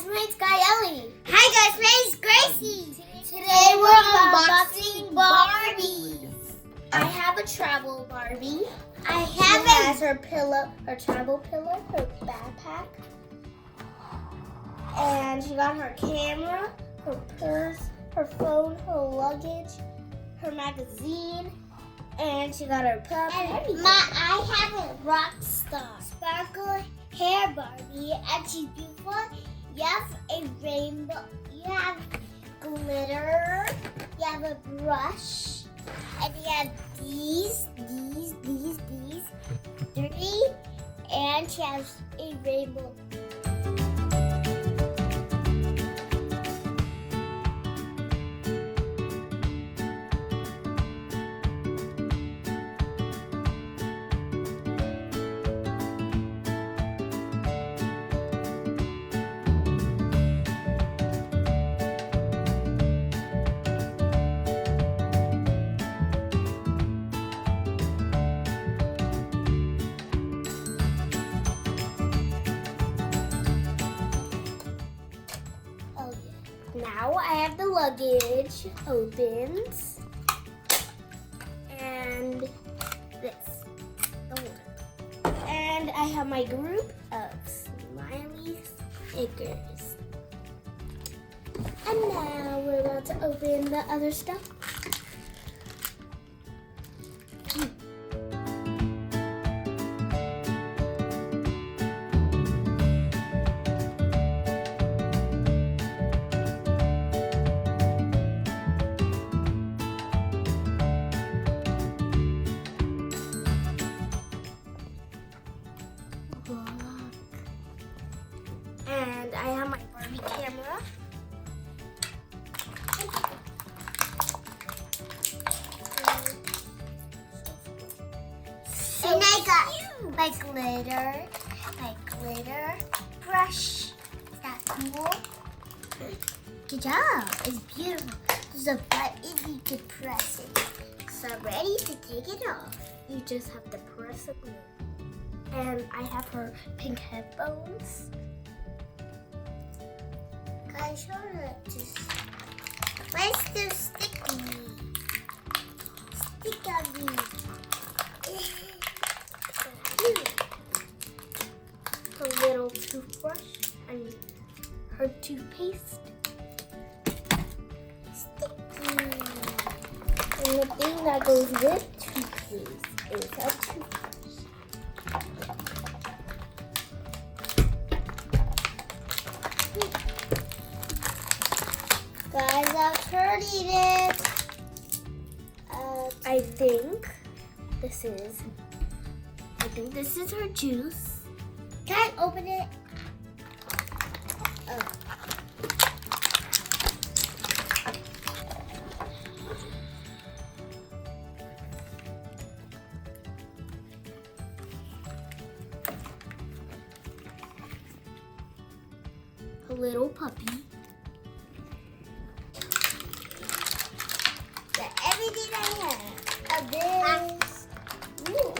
my name's Ellie. Hi guys, my name's Gracie. Today we're unboxing Barbies. I have a travel Barbie. She has her pillow, her travel pillow, her backpack. And she got her camera, her purse, her phone, her luggage, her magazine, and she got her puppy. I have a rock star sparkle hair Barbie, and she's beautiful. You have a rainbow. You have glitter. You have a brush, and you have these, three, and she has a rainbow. Now I have the luggage opens and this, the one. And I have my group of smiley stickers. And now we're about to open the other stuff. And I have my Barbie camera. And I got my glitter brush. Is that cool? Good job. It's beautiful. There's a button you can press it. So I'm ready to take it off. You just have to press it. And I have her pink headphones. Guys, hold on. Why is there sticky? Stick on me. Her little toothbrush and her toothpaste. Sticky. And the thing that goes with toothpaste is a toothbrush. Guys, I've heard it. I think this is her juice. Can I open it? Oh. A little puppy. Everything I have of this. Ooh.